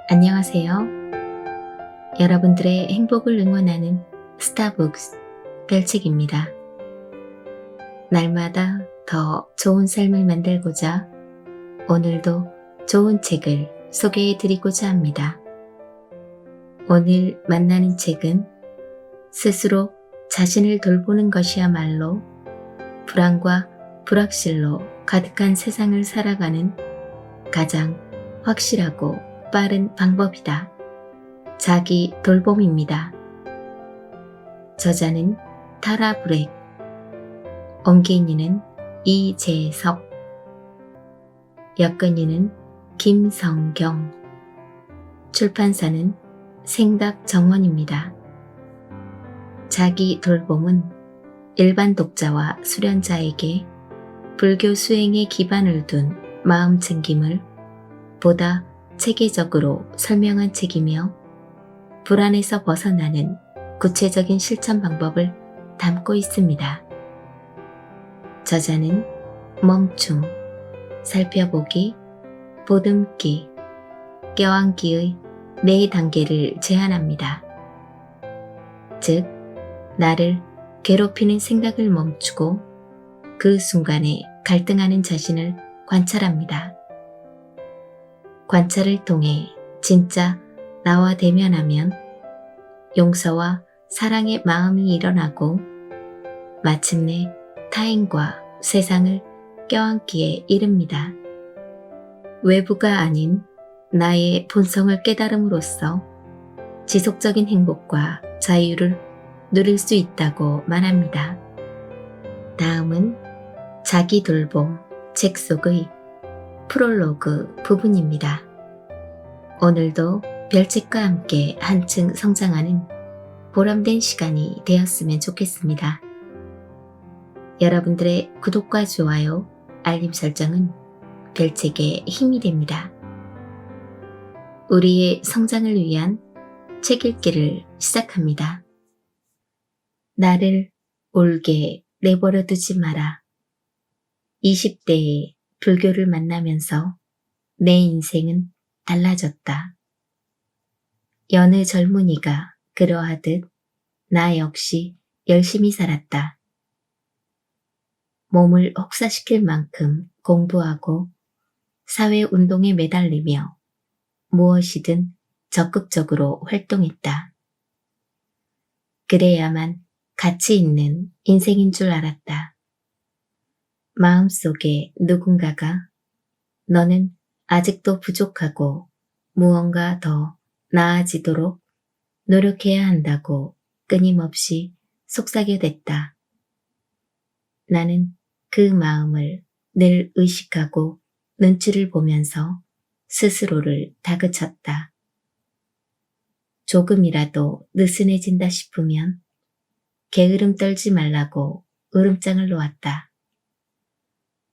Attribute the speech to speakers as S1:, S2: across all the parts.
S1: 안녕하세요. 여러분들의 행복을 응원하는 스타북스 별책입니다. 날마다 더 좋은 삶을 만들고자 오늘도 좋은 책을 소개해 드리고자 합니다. 오늘 만나는 책은 스스로 자신을 돌보는 것이야말로 불안과 불확실로 가득한 세상을 살아가는 가장 확실하고 빠른 방법이다. 자기 돌봄입니다. 저자는 타라 브렉, 옮기인은 이재석, 역근인은 김성경, 출판사는 생각정원입니다. 자기 돌봄은 일반 독자와 수련자에게 불교 수행에 기반을 둔 마음 챙김을 보다 체계적으로 설명한 책이며 불안에서 벗어나는 구체적인 실천 방법을 담고 있습니다. 저자는 멈춤, 살펴보기, 보듬기, 껴안기의 4단계를 제안합니다. 즉, 나를 괴롭히는 생각을 멈추고 그 순간에 갈등하는 자신을 관찰합니다. 관찰을 통해 진짜 나와 대면하면 용서와 사랑의 마음이 일어나고 마침내 타인과 세상을 껴안기에 이릅니다. 외부가 아닌 나의 본성을 깨달음으로써 지속적인 행복과 자유를 누릴 수 있다고 말합니다. 다음은 자기 돌봄 책 속의 프롤로그 부분입니다. 오늘도 별책과 함께 한층 성장하는 보람된 시간이 되었으면 좋겠습니다. 여러분들의 구독과 좋아요, 알림 설정은 별책의 힘이 됩니다. 우리의 성장을 위한 책 읽기를 시작합니다. 나를 울게 내버려 두지 마라. 20대에 불교를 만나면서 내 인생은 달라졌다. 여느 젊은이가 그러하듯 나 역시 열심히 살았다. 몸을 혹사시킬 만큼 공부하고 사회운동에 매달리며 무엇이든 적극적으로 활동했다. 그래야만 가치 있는 인생인 줄 알았다. 마음속에 누군가가 너는 아직도 부족하고 무언가 더 나아지도록 노력해야 한다고 끊임없이 속삭여댔다. 나는 그 마음을 늘 의식하고 눈치를 보면서 스스로를 다그쳤다. 조금이라도 느슨해진다 싶으면 게으름 떨지 말라고 으름장을 놓았다.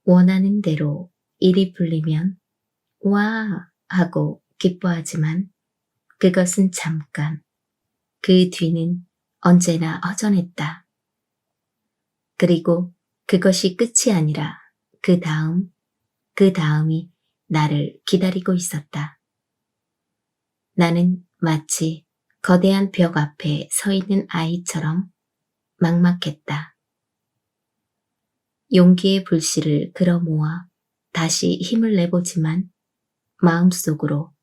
S1: 원하는 대로 일이 풀리면 와 하고 기뻐하지만 그것은 잠깐, 그 뒤는 언제나 허전했다. 그리고 그것이 끝이 아니라 그 다음이 나를 기다리고 있었다. 나는 마치 거대한 벽 앞에 서 있는 아이처럼 막막했다. 용기의 불씨를 끌어모아 다시 힘을 내보지만 마음속으로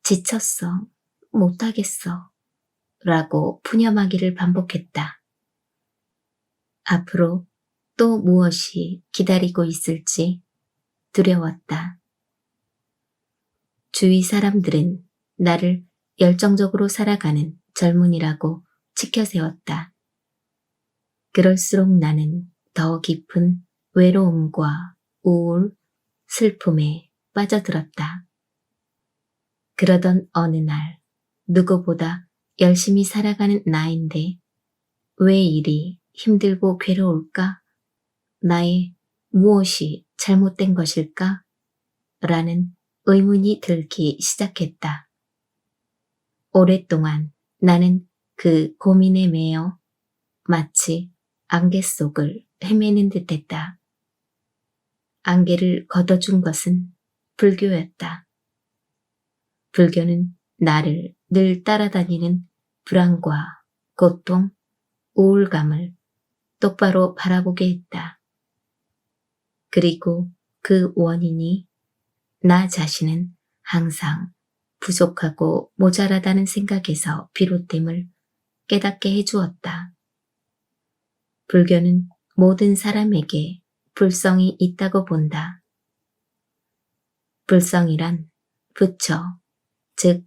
S1: 지쳤어, 못하겠어 라고 푸념하기를 반복했다. 앞으로 또 무엇이 기다리고 있을지 두려웠다. 주위 사람들은 나를 열정적으로 살아가는 젊은이라고 치켜세웠다. 그럴수록 나는 더 깊은 외로움과 우울, 슬픔에 빠져들었다. 그러던 어느 날 누구보다 열심히 살아가는 나인데 왜 이리 힘들고 괴로울까? 나의 무엇이 잘못된 것일까? 라는 의문이 들기 시작했다. 오랫동안 나는 그 고민에 매여 마치 안개 속을 헤매는 듯했다. 안개를 걷어준 것은 불교였다. 불교는 나를 늘 따라다니는 불안과 고통, 우울감을 똑바로 바라보게 했다. 그리고 그 원인이 나 자신은 항상 부족하고 모자라다는 생각에서 비롯됨을 깨닫게 해주었다. 불교는 모든 사람에게 불성이 있다고 본다. 불성이란 부처, 즉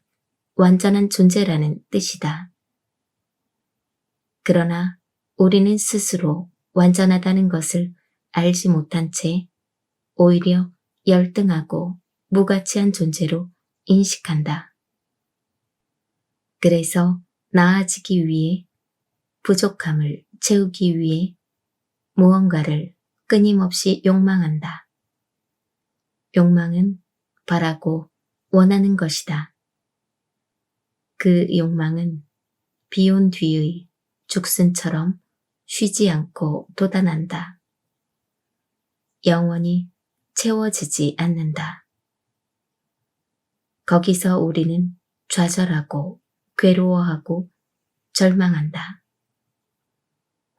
S1: 완전한 존재라는 뜻이다. 그러나 우리는 스스로 완전하다는 것을 알지 못한 채 오히려 열등하고 무가치한 존재로 인식한다. 그래서 나아지기 위해, 부족함을 채우기 위해 무언가를 끊임없이 욕망한다. 욕망은 바라고 원하는 것이다. 그 욕망은 비온 뒤의 죽순처럼 쉬지 않고 돋아난다. 영원히 채워지지 않는다. 거기서 우리는 좌절하고 괴로워하고 절망한다.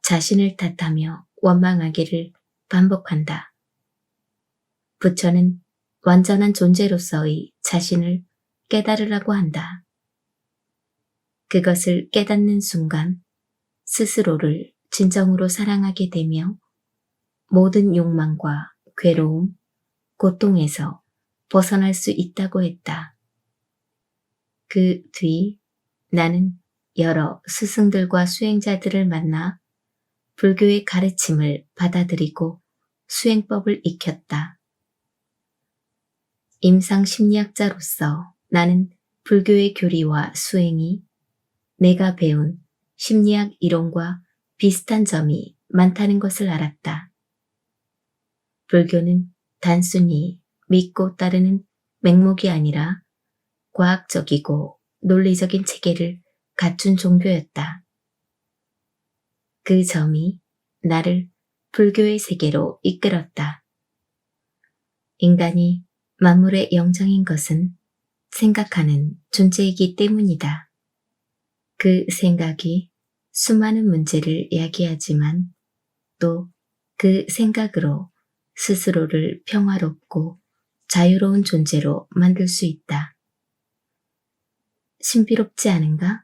S1: 자신을 탓하며 원망하기를 반복한다. 부처는 완전한 존재로서의 자신을 깨달으라고 한다. 그것을 깨닫는 순간 스스로를 진정으로 사랑하게 되며 모든 욕망과 괴로움, 고통에서 벗어날 수 있다고 했다. 그 뒤 나는 여러 스승들과 수행자들을 만나 불교의 가르침을 받아들이고 수행법을 익혔다. 임상심리학자로서 나는 불교의 교리와 수행이 내가 배운 심리학 이론과 비슷한 점이 많다는 것을 알았다. 불교는 단순히 믿고 따르는 맹목이 아니라 과학적이고 논리적인 체계를 갖춘 종교였다. 그 점이 나를 불교의 세계로 이끌었다. 인간이 만물의 영장인 것은 생각하는 존재이기 때문이다. 그 생각이 수많은 문제를 야기하지만 또 그 생각으로 스스로를 평화롭고 자유로운 존재로 만들 수 있다. 신비롭지 않은가?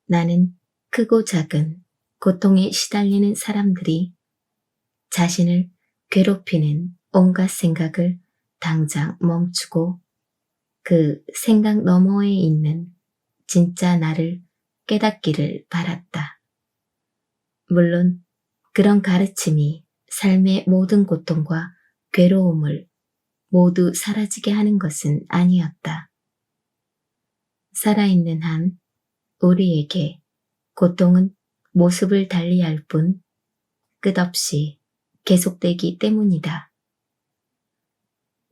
S1: 나는 크고 작은 고통에 시달리는 사람들이 자신을 괴롭히는 온갖 생각을 당장 멈추고 그 생각 너머에 있는 진짜 나를 깨닫기를 바랐다. 물론 그런 가르침이 삶의 모든 고통과 괴로움을 모두 사라지게 하는 것은 아니었다. 살아있는 한 우리에게 고통은 모습을 달리할 뿐 끝없이 계속되기 때문이다.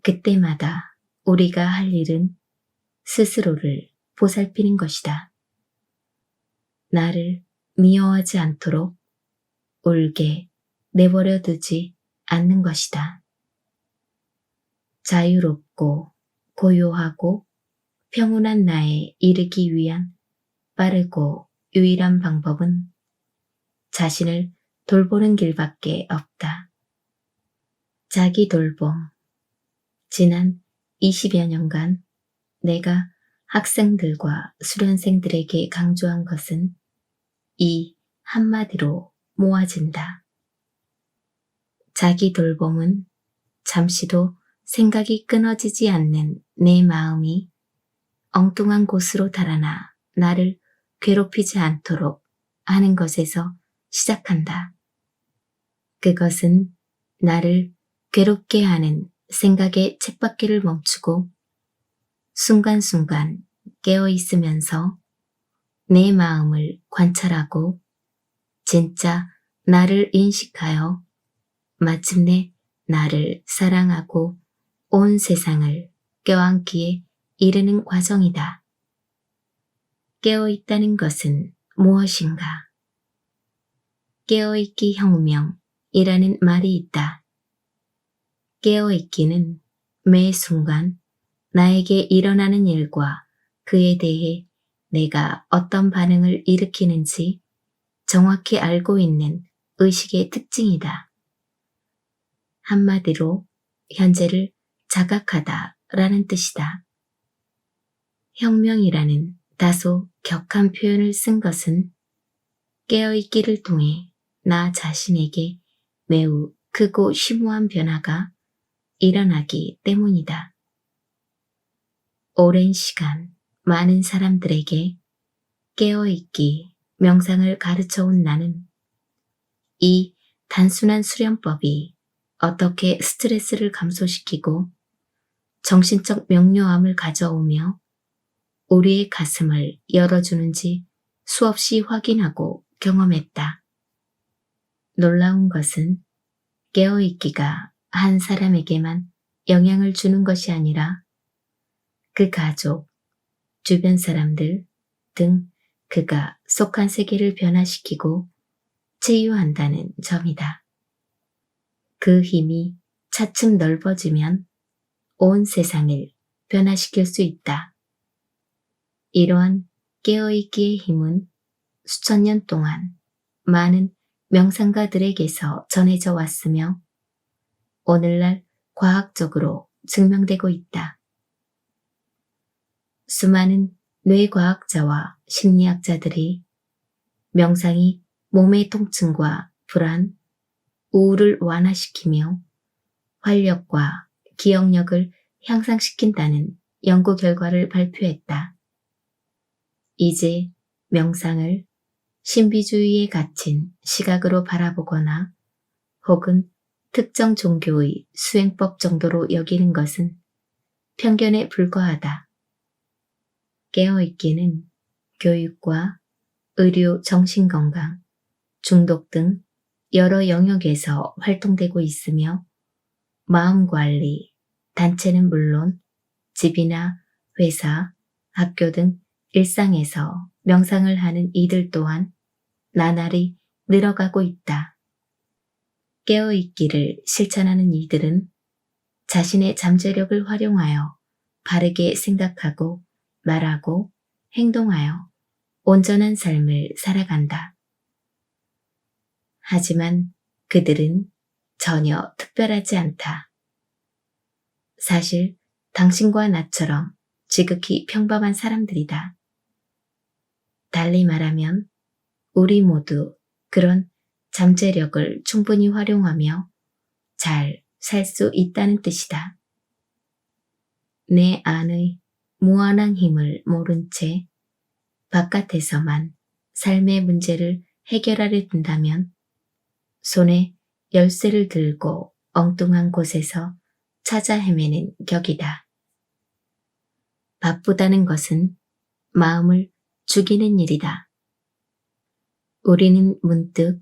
S1: 그때마다 우리가 할 일은 스스로를 보살피는 것이다. 나를 미워하지 않도록 울게 내버려 두지 않는 것이다. 자유롭고 고요하고 평온한 나에 이르기 위한 빠르고 유일한 방법은 자신을 돌보는 길밖에 없다. 자기 돌봄. 지난 20여 년간 내가 학생들과 수련생들에게 강조한 것은 이 한마디로 모아진다. 자기 돌봄은 잠시도 생각이 끊어지지 않는 내 마음이 엉뚱한 곳으로 달아나 나를 괴롭히지 않도록 하는 것에서 시작한다. 그것은 나를 괴롭게 하는 생각의 쳇바퀴를 멈추고 순간순간 깨어있으면서 내 마음을 관찰하고 진짜 나를 인식하여 마침내 나를 사랑하고 온 세상을 껴안기에 이르는 과정이다. 깨어있다는 것은 무엇인가? 깨어있기 혁명이라는 말이 있다. 깨어있기는 매 순간 나에게 일어나는 일과 그에 대해 내가 어떤 반응을 일으키는지 정확히 알고 있는 의식의 특징이다. 한마디로 현재를 자각하다라는 뜻이다. 혁명이라는 다소 격한 표현을 쓴 것은 깨어있기를 통해 나 자신에게 매우 크고 심오한 변화가 일어나기 때문이다. 오랜 시간 많은 사람들에게 깨어있기, 명상을 가르쳐온 나는 이 단순한 수련법이 어떻게 스트레스를 감소시키고 정신적 명료함을 가져오며 우리의 가슴을 열어주는지 수없이 확인하고 경험했다. 놀라운 것은 깨어있기가 한 사람에게만 영향을 주는 것이 아니라 그 가족, 주변 사람들 등 그가 속한 세계를 변화시키고 치유한다는 점이다. 그 힘이 차츰 넓어지면 온 세상을 변화시킬 수 있다. 이러한 깨어있기의 힘은 수천 년 동안 많은 명상가들에게서 전해져 왔으며 오늘날 과학적으로 증명되고 있다. 수많은 뇌과학자와 심리학자들이 명상이 몸의 통증과 불안, 우울을 완화시키며 활력과 기억력을 향상시킨다는 연구 결과를 발표했다. 이제 명상을 신비주의에 갇힌 시각으로 바라보거나 혹은 특정 종교의 수행법 정도로 여기는 것은 편견에 불과하다. 깨어있기는 교육과 의료, 정신건강, 중독 등 여러 영역에서 활동되고 있으며 마음관리, 단체는 물론 집이나 회사, 학교 등 일상에서 명상을 하는 이들 또한 나날이 늘어가고 있다. 깨어있기를 실천하는 이들은 자신의 잠재력을 활용하여 바르게 생각하고 말하고 행동하여 온전한 삶을 살아간다. 하지만 그들은 전혀 특별하지 않다. 사실 당신과 나처럼 지극히 평범한 사람들이다. 달리 말하면 우리 모두 그런 잠재력을 충분히 활용하며 잘 살 수 있다는 뜻이다. 내 안의 무한한 힘을 모른 채 바깥에서만 삶의 문제를 해결하려 든다면 손에 열쇠를 들고 엉뚱한 곳에서 찾아 헤매는 격이다. 바쁘다는 것은 마음을 죽이는 일이다. 우리는 문득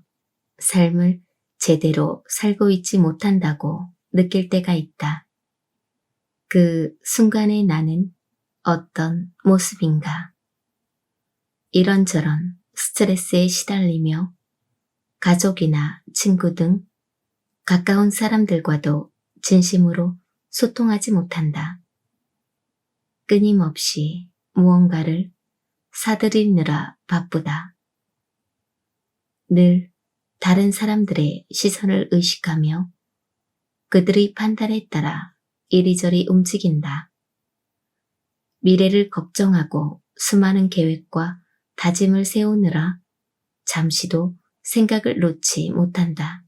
S1: 삶을 제대로 살고 있지 못한다고 느낄 때가 있다. 그 순간의 나는 어떤 모습인가? 이런저런 스트레스에 시달리며 가족이나 친구 등 가까운 사람들과도 진심으로 소통하지 못한다. 끊임없이 무언가를 사들이느라 바쁘다. 늘 다른 사람들의 시선을 의식하며 그들의 판단에 따라 이리저리 움직인다. 미래를 걱정하고 수많은 계획과 다짐을 세우느라 잠시도 생각을 놓지 못한다.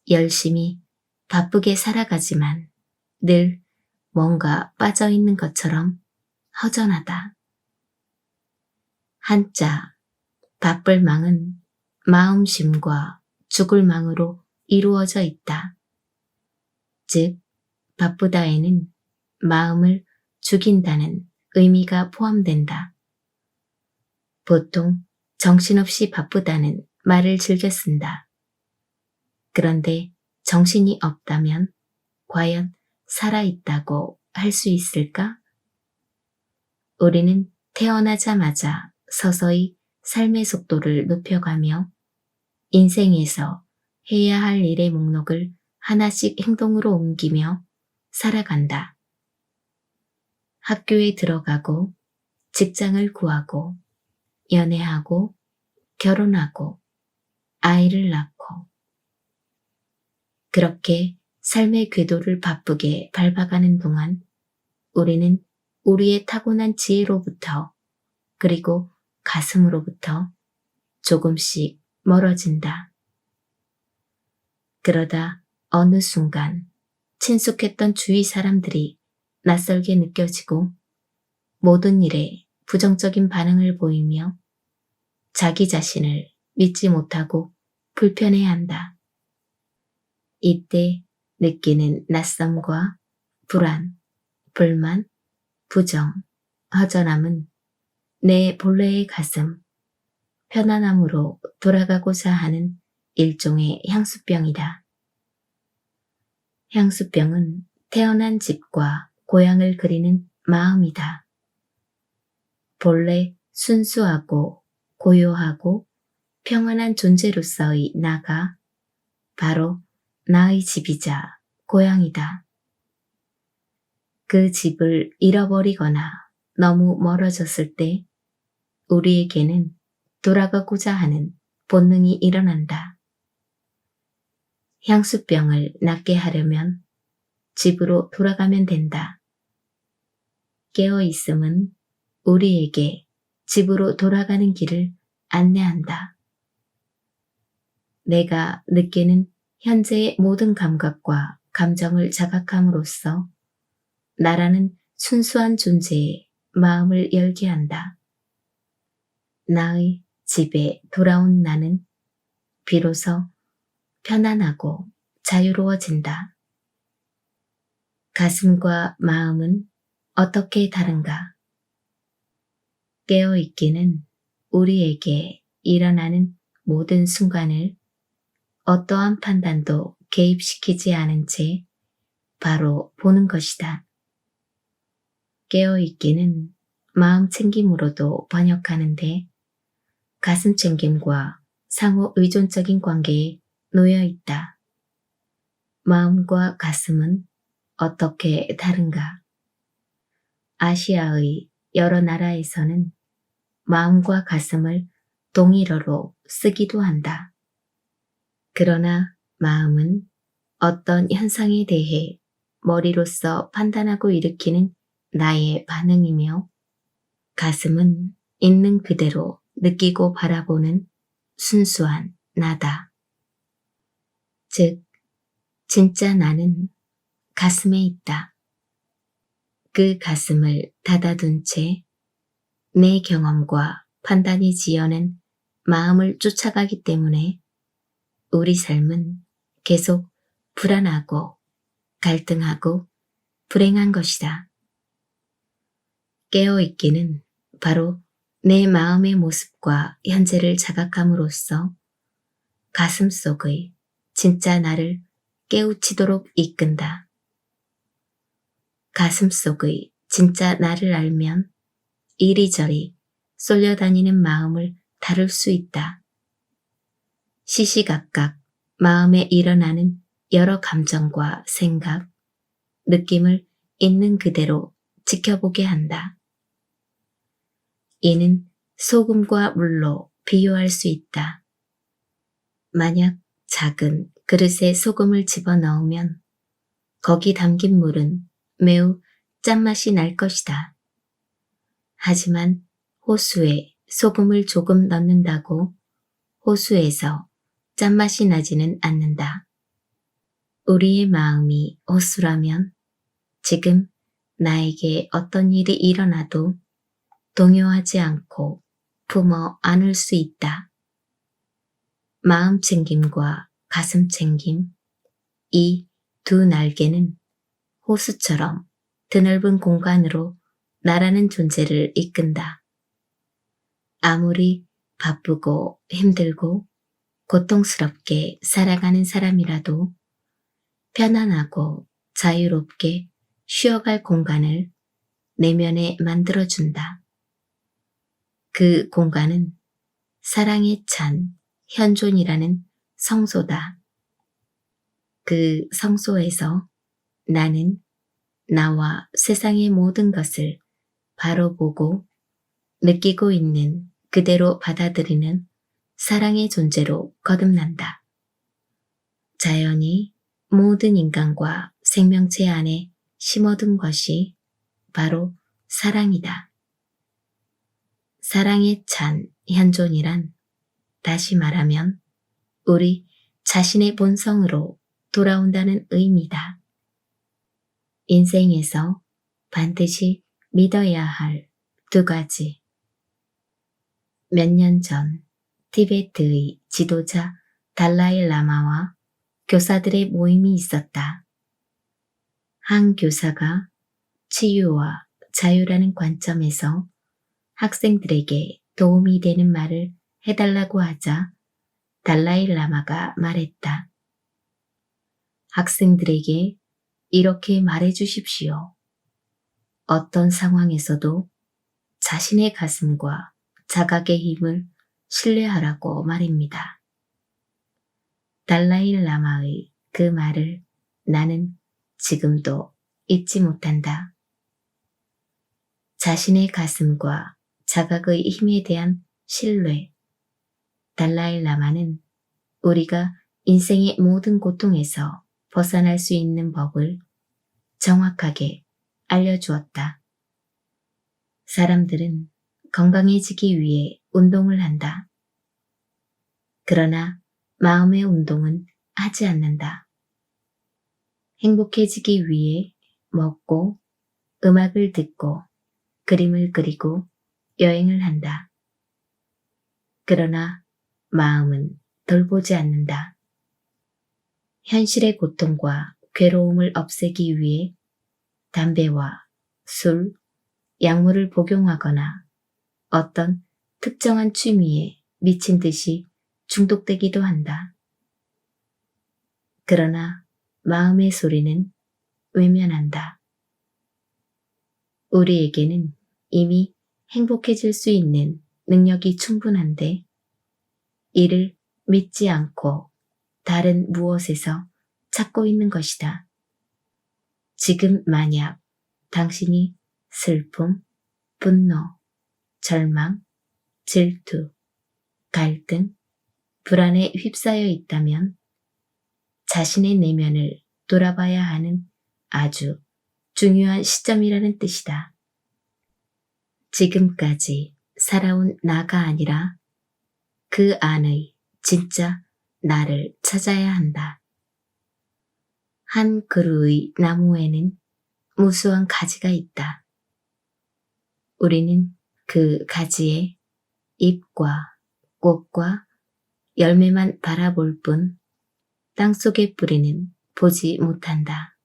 S1: 열심히 바쁘게 살아가지만 늘 뭔가 빠져있는 것처럼 허전하다. 한자 바쁠 망은 마음심과 죽을 망으로 이루어져 있다. 즉 바쁘다에는 마음을 죽인다는 의미가 포함된다. 보통 정신없이 바쁘다는 말을 즐겨 쓴다. 그런데 정신이 없다면 과연 살아있다고 할 수 있을까? 우리는 태어나자마자 서서히 삶의 속도를 높여가며 인생에서 해야 할 일의 목록을 하나씩 행동으로 옮기며 살아간다. 학교에 들어가고, 직장을 구하고, 연애하고, 결혼하고, 아이를 낳고. 그렇게 삶의 궤도를 바쁘게 밟아가는 동안 우리는 우리의 타고난 지혜로부터 그리고 가슴으로부터 조금씩 멀어진다. 그러다 어느 순간 친숙했던 주위 사람들이 낯설게 느껴지고 모든 일에 부정적인 반응을 보이며 자기 자신을 믿지 못하고 불편해한다. 이때 느끼는 낯섦과 불안, 불만, 부정, 허전함은 내 본래의 가슴, 편안함으로 돌아가고자 하는 일종의 향수병이다. 향수병은 태어난 집과 고향을 그리는 마음이다. 본래 순수하고 고요하고 평안한 존재로서의 나가 바로 나의 집이자 고향이다. 그 집을 잃어버리거나 너무 멀어졌을 때 우리에게는 돌아가고자 하는 본능이 일어난다. 향수병을 낫게 하려면 집으로 돌아가면 된다. 깨어있음은 우리에게 집으로 돌아가는 길을 안내한다. 내가 느끼는 현재의 모든 감각과 감정을 자각함으로써 나라는 순수한 존재에 마음을 열게 한다. 나의 집에 돌아온 나는 비로소 편안하고 자유로워진다. 가슴과 마음은 어떻게 다른가? 깨어있기는 우리에게 일어나는 모든 순간을 어떠한 판단도 개입시키지 않은 채 바로 보는 것이다. 깨어있기는 마음 챙김으로도 번역하는데 가슴 챙김과 상호 의존적인 관계에 놓여 있다. 마음과 가슴은 어떻게 다른가? 아시아의 여러 나라에서는 마음과 가슴을 동일어로 쓰기도 한다. 그러나 마음은 어떤 현상에 대해 머리로써 판단하고 일으키는 나의 반응이며 가슴은 있는 그대로 느끼고 바라보는 순수한 나다. 즉, 진짜 나는 가슴에 있다. 그 가슴을 닫아둔 채 내 경험과 판단이 지어낸 마음을 쫓아가기 때문에 우리 삶은 계속 불안하고 갈등하고 불행한 것이다. 깨어있기는 바로 내 마음의 모습과 현재를 자각함으로써 가슴 속의 진짜 나를 깨우치도록 이끈다. 가슴 속의 진짜 나를 알면 이리저리 쏠려다니는 마음을 다룰 수 있다. 시시각각 마음에 일어나는 여러 감정과 생각, 느낌을 있는 그대로 지켜보게 한다. 이는 소금과 물로 비유할 수 있다. 만약 작은 그릇에 소금을 집어넣으면 거기 담긴 물은 매우 짠맛이 날 것이다. 하지만 호수에 소금을 조금 넣는다고 호수에서 짠맛이 나지는 않는다. 우리의 마음이 호수라면 지금 나에게 어떤 일이 일어나도 동요하지 않고 품어 안을 수 있다. 마음 챙김과 가슴 챙김, 이 두 날개는 호수처럼 드넓은 공간으로 나라는 존재를 이끈다. 아무리 바쁘고 힘들고 고통스럽게 살아가는 사람이라도 편안하고 자유롭게 쉬어갈 공간을 내면에 만들어준다. 그 공간은 사랑에 찬 현존이라는 성소다. 그 성소에서 나는 나와 세상의 모든 것을 바로 보고 느끼고 있는 그대로 받아들이는 사랑의 존재로 거듭난다. 자연이 모든 인간과 생명체 안에 심어둔 것이 바로 사랑이다. 사랑의 찬 현존이란 다시 말하면 우리 자신의 본성으로 돌아온다는 의미다. 인생에서 반드시 믿어야 할 두 가지. 몇 년 전 티베트의 지도자 달라이 라마와 교사들의 모임이 있었다. 한 교사가 치유와 자유라는 관점에서 학생들에게 도움이 되는 말을 해달라고 하자 달라이 라마가 말했다. 학생들에게 이렇게 말해주십시오. 어떤 상황에서도 자신의 가슴과 자각의 힘을 신뢰하라고 말입니다. 달라이 라마의 그 말을 나는 지금도 잊지 못한다. 자신의 가슴과 자각의 힘에 대한 신뢰. 달라이 라마는 우리가 인생의 모든 고통에서 벗어날 수 있는 법을 정확하게 알려주었다. 사람들은 건강해지기 위해 운동을 한다. 그러나 마음의 운동은 하지 않는다. 행복해지기 위해 먹고, 음악을 듣고, 그림을 그리고 여행을 한다. 그러나 마음은 돌보지 않는다. 현실의 고통과 괴로움을 없애기 위해 담배와 술, 약물을 복용하거나 어떤 특정한 취미에 미친 듯이 중독되기도 한다. 그러나 마음의 소리는 외면한다. 우리에게는 이미 행복해질 수 있는 능력이 충분한데 이를 믿지 않고 다른 무엇에서 찾고 있는 것이다. 지금 만약 당신이 슬픔, 분노, 절망, 질투, 갈등, 불안에 휩싸여 있다면 자신의 내면을 돌아봐야 하는 아주 중요한 시점이라는 뜻이다. 지금까지 살아온 나가 아니라 그 안의 진짜 나를 찾아야 한다. 한 그루의 나무에는 무수한 가지가 있다. 우리는 그 가지에 잎과 꽃과 열매만 바라볼 뿐 땅속의 뿌리는 보지 못한다.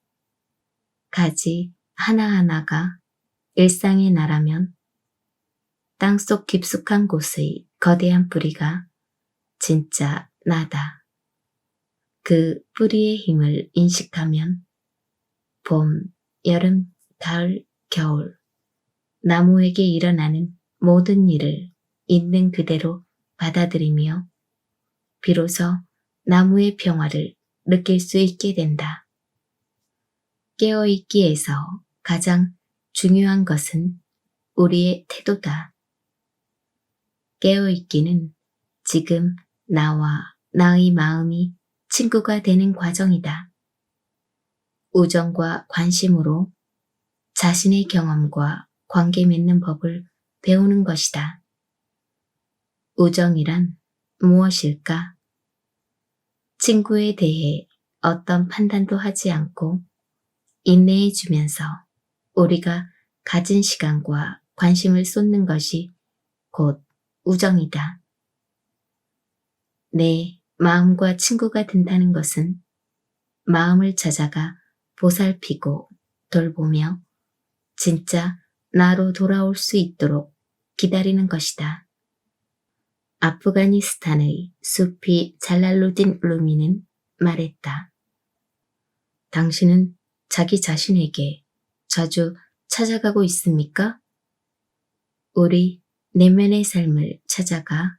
S1: 가지 하나하나가 일상의 나라면 땅속 깊숙한 곳의 거대한 뿌리가 진짜 나다. 그 뿌리의 힘을 인식하면 봄, 여름, 가을, 겨울 나무에게 일어나는 모든 일을 있는 그대로 받아들이며 비로소 나무의 평화를 느낄 수 있게 된다. 깨어있기에서 가장 중요한 것은 우리의 태도다. 깨어있기는 지금 나와 나의 마음이 친구가 되는 과정이다. 우정과 관심으로 자신의 경험과 관계 맺는 법을 배우는 것이다. 우정이란 무엇일까? 친구에 대해 어떤 판단도 하지 않고 인내해 주면서 우리가 가진 시간과 관심을 쏟는 것이 곧 우정이다. 내 마음과 친구가 된다는 것은 마음을 찾아가 보살피고 돌보며 진짜 나로 돌아올 수 있도록 기다리는 것이다. 아프가니스탄의 수피 잘랄루딘 루미는 말했다. 당신은 자기 자신에게 자주 찾아가고 있습니까? 우리 내면의 삶을 찾아가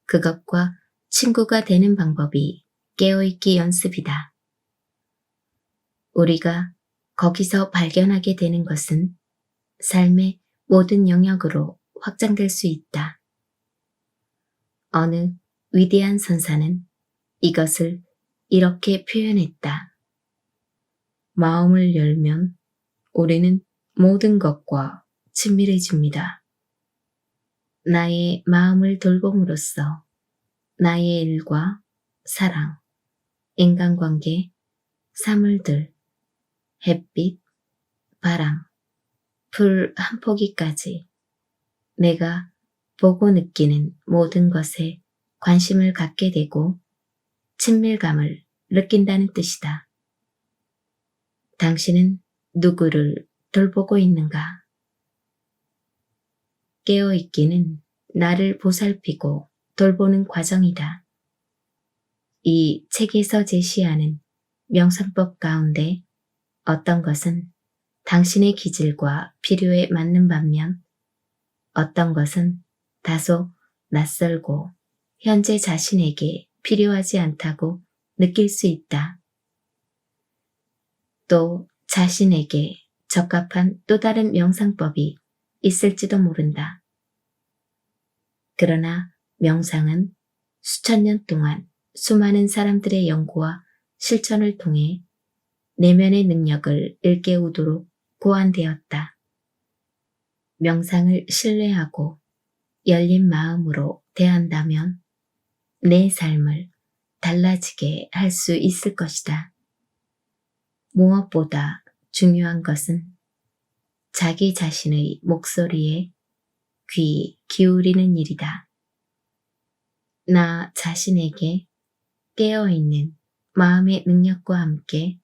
S1: 그것과 친구가 되는 방법이 깨어있기 연습이다. 우리가 거기서 발견하게 되는 것은 삶의 모든 영역으로 확장될 수 있다. 어느 위대한 선사는 이것을 이렇게 표현했다. 마음을 열면 우리는 모든 것과 친밀해집니다. 나의 마음을 돌봄으로써 나의 일과 사랑, 인간관계, 사물들, 햇빛, 바람, 풀 한 포기까지 내가 보고 느끼는 모든 것에 관심을 갖게 되고 친밀감을 느낀다는 뜻이다. 당신은 누구를 돌보고 있는가? 깨어있기는 나를 보살피고 돌보는 과정이다. 이 책에서 제시하는 명상법 가운데 어떤 것은 당신의 기질과 필요에 맞는 반면 어떤 것은 다소 낯설고 현재 자신에게 필요하지 않다고 느낄 수 있다. 또 자신에게 적합한 또 다른 명상법이 있을지도 모른다. 그러나 명상은 수천 년 동안 수많은 사람들의 연구와 실천을 통해 내면의 능력을 일깨우도록 고안되었다. 명상을 신뢰하고 열린 마음으로 대한다면 내 삶을 달라지게 할 수 있을 것이다. 무엇보다 중요한 것은 자기 자신의 목소리에 귀 기울이는 일이다. 나 자신에게 깨어있는 마음의 능력과 함께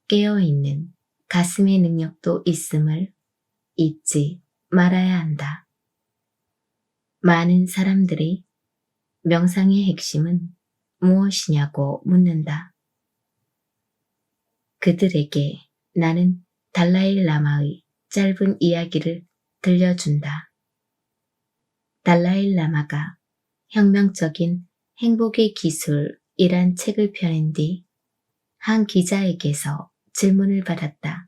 S1: 깨어있는 가슴의 능력도 있음을 잊지 말아야 한다. 많은 사람들이 명상의 핵심은 무엇이냐고 묻는다. 그들에게 나는 달라이 라마의 짧은 이야기를 들려준다. 달라이 라마가 혁명적인 행복의 기술이란 책을 펴낸 뒤 한 기자에게서 질문을 받았다.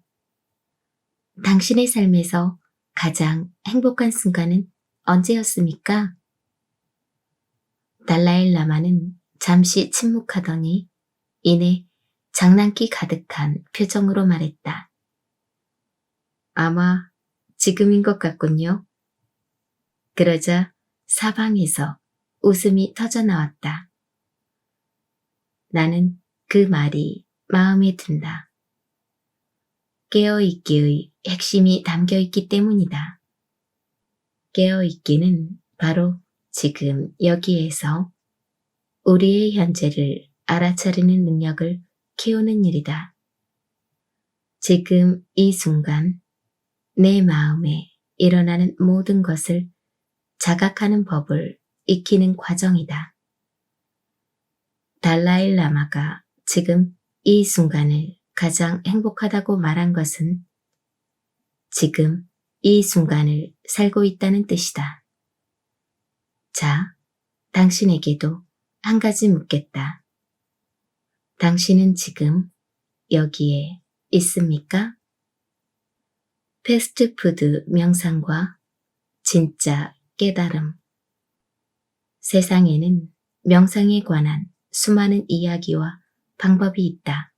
S1: 당신의 삶에서 가장 행복한 순간은 언제였습니까? 달라이 라마는 잠시 침묵하더니 이내 장난기 가득한 표정으로 말했다. 아마 지금인 것 같군요. 그러자 사방에서 웃음이 터져나왔다. 나는 그 말이 마음에 든다. 깨어있기의 핵심이 담겨있기 때문이다. 깨어있기는 바로 지금 여기에서 우리의 현재를 알아차리는 능력을 키우는 일이다. 지금 이 순간 내 마음에 일어나는 모든 것을 자각하는 법을 익히는 과정이다. 달라이 라마가 지금 이 순간을 가장 행복하다고 말한 것은 지금 이 순간을 살고 있다는 뜻이다. 자, 당신에게도 한 가지 묻겠다. 당신은 지금 여기에 있습니까? 패스트푸드 명상과 진짜 깨달음. 세상에는 명상에 관한 수많은 이야기와 방법이 있다.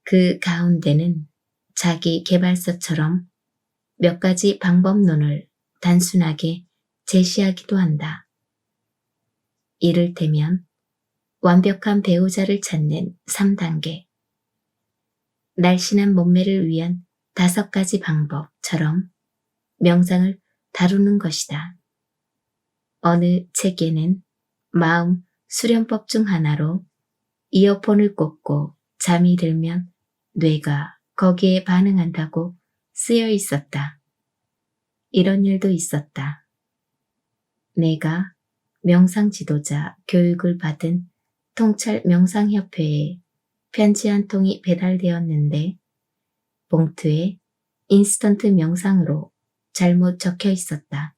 S1: 그 가운데는 자기 개발서처럼 몇 가지 방법론을 단순하게 제시하기도 한다. 이를테면 완벽한 배우자를 찾는 3단계, 날씬한 몸매를 위한 5가지 방법처럼 명상을 다루는 것이다. 어느 책에는 마음 수련법 중 하나로 이어폰을 꽂고 잠이 들면 뇌가 거기에 반응한다고 쓰여 있었다. 이런 일도 있었다. 내가 명상 지도자 교육을 받은 통찰 명상협회에 편지 한 통이 배달되었는데 봉투에 인스턴트 명상으로 잘못 적혀 있었다.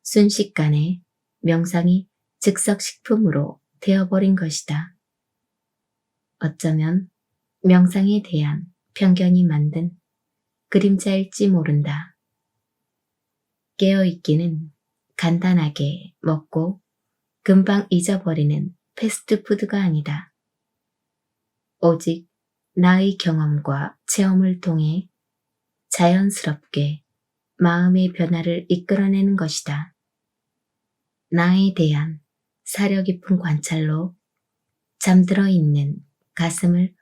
S1: 순식간에 명상이 즉석식품으로 되어버린 것이다. 어쩌면 명상에 대한 편견이 만든 그림자일지 모른다. 깨어있기는 간단하게 먹고 금방 잊어버리는 패스트푸드가 아니다. 오직 나의 경험과 체험을 통해 자연스럽게 마음의 변화를 이끌어내는 것이다. 나에 대한 사려 깊은 관찰로 잠들어 있는 가슴을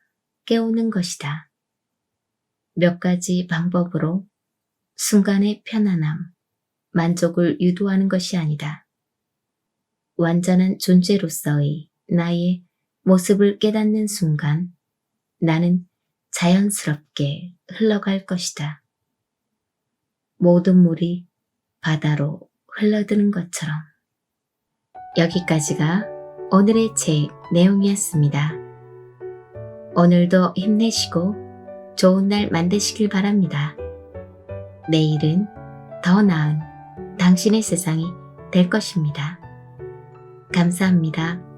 S1: 깨우는 것이다. 몇 가지 방법으로 순간의 편안함, 만족을 유도하는 것이 아니다. 완전한 존재로서의 나의 모습을 깨닫는 순간 나는 자연스럽게 흘러갈 것이다. 모든 물이 바다로 흘러드는 것처럼. 여기까지가 오늘의 책 내용이었습니다. 오늘도 힘내시고 좋은 날 만드시길 바랍니다. 내일은 더 나은 당신의 세상이 될 것입니다. 감사합니다.